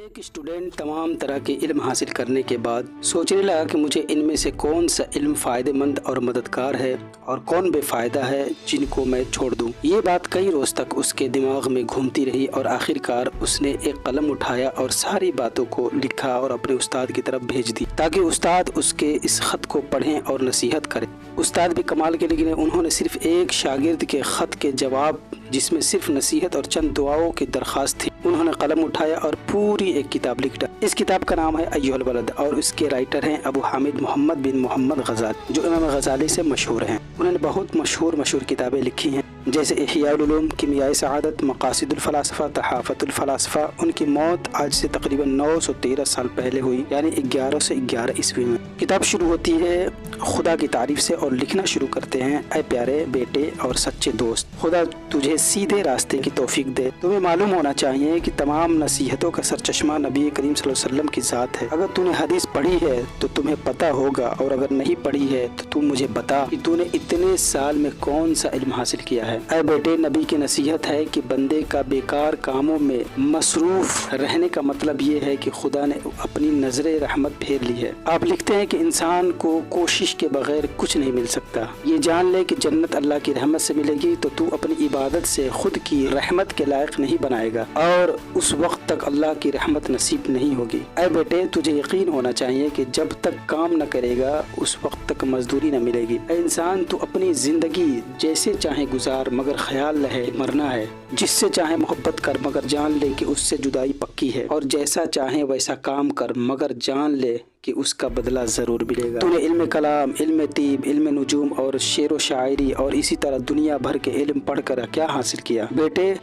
ایک اسٹوڈنٹ تمام طرح کے علم حاصل کرنے کے بعد سوچنے لگا کہ مجھے ان میں سے کون سا علم فائدہ مند اور مددگار ہے اور کون بے فائدہ ہے جن کو میں چھوڑ دوں۔ یہ بات کئی روز تک اس کے دماغ میں گھومتی رہی اور آخر کار اس نے ایک قلم اٹھایا اور ساری باتوں کو لکھا اور اپنے استاد کی طرف بھیج دی تاکہ استاد اس کے اس خط کو پڑھیں اور نصیحت کریں۔ استاد بھی کمال کے، لیکن انہوں نے صرف ایک شاگرد کے خط کے جواب جس میں صرف نصیحت اور چند دعاؤں کی درخواست تھی، انہوں نے قلم اٹھایا اور پوری ایک کتاب لکھ ڈالی۔ اس کتاب کا نام ہے ایھا البلد اور اس کے رائٹر ہیں ابو حامد محمد بن محمد غزالی، جو امام غزالی سے مشہور ہیں۔ انہوں نے بہت مشہور کتابیں لکھی ہیں جیسے احیاء العلوم، کیمیائے سعادت، مقاصد الفلاسفہ، تحافۃ الفلاسفہ۔ ان کی موت آج سے تقریباً 913 سال پہلے ہوئی، یعنی 1111 عیسوی میں۔ کتاب شروع ہوتی ہے خدا کی تعریف سے اور لکھنا شروع کرتے ہیں: اے پیارے بیٹے اور سچے دوست، خدا تجھے سیدھے راستے کی توفیق دے۔ تمہیں معلوم ہونا چاہیے کہ تمام نصیحتوں کا سرچشمہ نبی کریم صلی اللہ علیہ وسلم کی ذات ہے۔ اگر تو نے حدیث پڑھی ہے تو تمہیں پتہ ہوگا، اور اگر نہیں پڑھی ہے تو تم مجھے بتا کہ تو نے اتنے سال میں کون سا علم حاصل کیا ہے۔ اے بیٹے، نبی کی نصیحت ہے کہ بندے کا بیکار کاموں میں مصروف رہنے کا مطلب یہ ہے کہ خدا نے اپنی نظر رحمت پھیر لی ہے۔ آپ لکھتے ہیں کہ انسان کو کوشش کے بغیر کچھ نہیں مل سکتا۔ یہ جان لے کہ جنت اللہ کی رحمت سے ملے گی تو اپنی عبادت سے خود کی رحمت کے لائق نہیں بنائے گا، اور اس وقت تک اللہ کی رحمت نصیب نہیں ہوگی۔ اے بیٹے، تجھے یقین ہونا چاہیے کہ جب تک کام نہ کرے گا اس وقت تک مزدوری نہ ملے گی۔ اے انسان، تو اپنی زندگی جیسے چاہے گزار، مگر خیال رہے مرنا ہے۔ جس سے چاہے محبت کر، مگر جان لے کہ اس سے جدائی پکی ہے، اور جیسا چاہے ویسا کام کر، مگر جان لے کہ اس کا بدلہ ضرور ملے گا۔ تو نے علم کلام، علم طب، علم نجوم اور شعر و شاعری اور اسی طرح دنیا بھر کے علم پڑھ کر کیا حاصل کیا؟ بیٹے،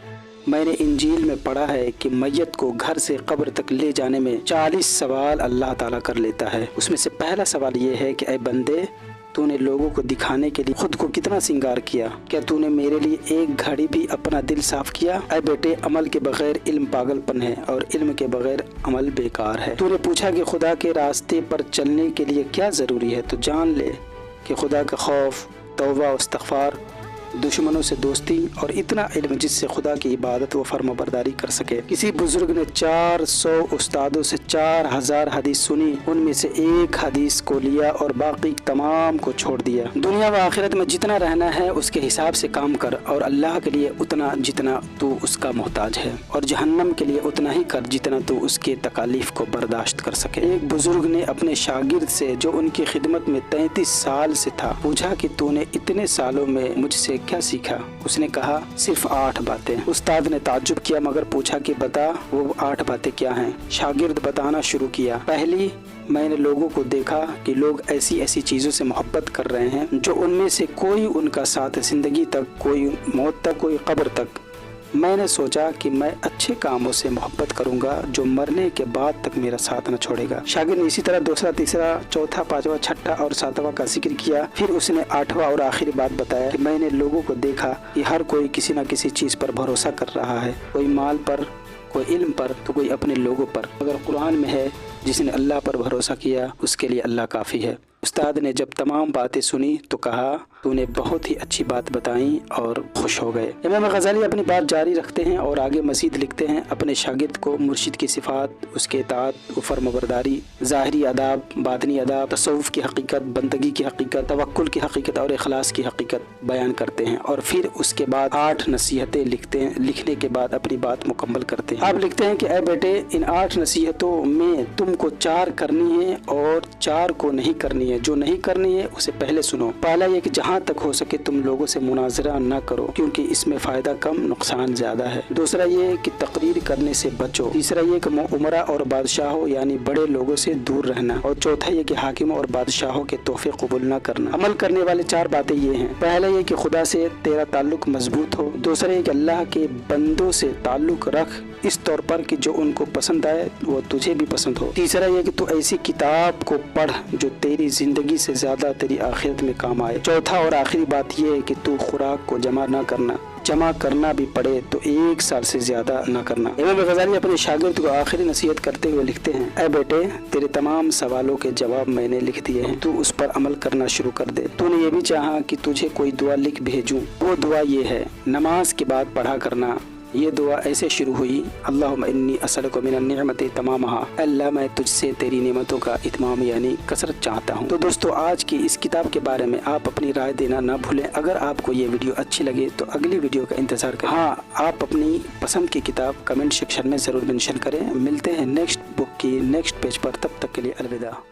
میں نے انجیل میں پڑھا ہے کہ میت کو گھر سے قبر تک لے جانے میں 40 سوال اللہ تعالیٰ کر لیتا ہے۔ اس میں سے پہلا سوال یہ ہے کہ اے بندے، تو نے لوگوں کو دکھانے کے لیے خود کو کتنا سنگار کیا؟ کیا تو نے میرے لیے ایک گھڑی بھی اپنا دل صاف کیا؟ اے بیٹے، عمل کے بغیر علم پاگل پن ہے اور علم کے بغیر عمل بیکار ہے۔ تو نے پوچھا کہ خدا کے راستے پر چلنے کے لیے کیا ضروری ہے؟ تو جان لے کہ خدا کا خوف، توبہ و استغفار، دشمنوں سے دوستی اور اتنا علم جس سے خدا کی عبادت و فرما برداری کر سکے۔ کسی بزرگ نے 400 استادوں سے 4000 حدیث سنی، ان میں سے ایک حدیث کو لیا اور باقی تمام کو چھوڑ دیا۔ دنیا و آخرت میں جتنا رہنا ہے اس کے حساب سے کام کر، اور اللہ کے لیے اتنا جتنا تو اس کا محتاج ہے، اور جہنم کے لیے اتنا ہی کر جتنا تو اس کے تکالیف کو برداشت کر سکے۔ ایک بزرگ نے اپنے شاگرد سے جو ان کی خدمت میں 33 سال سے تھا پوچھا کہ تو نے اتنے سالوں میں مجھ سے کیا سیکھا؟ اس نے کہا صرف 8 باتیں۔ استاد نے تعجب کیا مگر پوچھا کہ بتا وہ 8 باتیں کیا ہیں؟ شاگرد بتانا شروع کیا: پہلی، میں نے لوگوں کو دیکھا کہ لوگ ایسی چیزوں سے محبت کر رہے ہیں جو ان میں سے کوئی ان کا ساتھ زندگی تک، کوئی موت تک، کوئی قبر تک۔ میں نے سوچا کہ میں اچھے کاموں سے محبت کروں گا جو مرنے کے بعد تک میرا ساتھ نہ چھوڑے گا۔ شاگرد نے اسی طرح دوسرا، تیسرا، چوتھا، پانچواں، چھٹا اور ساتواں کا ذکر کیا۔ پھر اس نے 8واں اور آخری بات بتایا کہ میں نے لوگوں کو دیکھا کہ ہر کوئی کسی نہ کسی چیز پر بھروسہ کر رہا ہے، کوئی مال پر، کوئی علم پر، تو کوئی اپنے لوگوں پر، مگر قرآن میں ہے جس نے اللہ پر بھروسہ کیا اس کے لیے اللہ کافی ہے۔ استاد نے جب تمام باتیں سنی تو کہا تو نے بہت ہی اچھی بات بتائیں، اور خوش ہو گئے۔ امام غزالی اپنی بات جاری رکھتے ہیں اور آگے مزید لکھتے ہیں: اپنے شاگرد کو مرشد کی صفات، اس کے اطاعت و فرمانبرداری، ظاہری آداب، باطنی آداب، تصوف کی حقیقت، بندگی کی حقیقت، توکل کی حقیقت اور اخلاص کی حقیقت بیان کرتے ہیں، اور پھر اس کے بعد 8 نصیحتیں لکھنے کے بعد اپنی بات مکمل کرتے ہیں۔ آپ لکھتے ہیں کہ اے بیٹے، ان 8 نصیحتوں میں تم کو 4 کرنی ہے اور 4 کو نہیں کرنی ہے۔ جو نہیں کرنی ہے اسے پہلے سنو۔ پہلا یہ کہ جہاں تک ہو سکے تم لوگوں سے مناظرہ نہ کرو، کیونکہ اس میں فائدہ کم نقصان زیادہ ہے۔ دوسرا یہ کہ تقریر کرنے سے بچو۔ تیسرا یہ کہ عمرا اور بادشاہوں یعنی بڑے لوگوں سے دور رہنا، اور چوتھا یہ کہ حاکموں اور بادشاہوں کے تحفے قبول نہ کرنا۔ عمل کرنے والے 4 باتیں یہ ہیں: پہلا یہ کہ خدا سے تیرا تعلق مضبوط ہو۔ دوسرا یہ کہ اللہ کے بندوں سے تعلق رکھ اس طور پر کہ جو ان کو پسند آئے وہ تجھے بھی پسند ہو۔ تیسرا یہ کہ تو ایسی کتاب کو پڑھ جو تیری زندگی سے زیادہ تیری آخرت میں کام آئے۔ چوتھا اور آخری بات یہ ہے کہ تو خوراک کو جمع نہ کرنا، جمع کرنا بھی پڑے تو 1 سال سے زیادہ نہ کرنا۔ امام غزالی اپنے شاگرد کو آخری نصیحت کرتے ہوئے لکھتے ہیں: اے بیٹے، تیرے تمام سوالوں کے جواب میں نے لکھ دیے ہیں، تو اس پر عمل کرنا شروع کر دے۔ تو نے یہ بھی چاہا کہ تجھے کوئی دعا لکھ بھیجوں، وہ دعا یہ ہے: نماز کے بعد پڑھا کرنا: یہ دعا ایسے شروع ہوئی، اللہم انی اسألک من النعمت تمامہا، اللہ میں تجھ سے تیری نعمتوں کا اتمام یعنی کثرت چاہتا ہوں۔ تو دوستو آج کی اس کتاب کے بارے میں آپ اپنی رائے دینا نہ بھولیں۔ اگر آپ کو یہ ویڈیو اچھی لگے تو اگلی ویڈیو کا انتظار کریں۔ ہاں، آپ اپنی پسند کی کتاب کمنٹ سیکشن میں ضرور مینشن کریں۔ ملتے ہیں نیکسٹ بک کی نیکسٹ پیج پر، تب تک کے لیے الوداع۔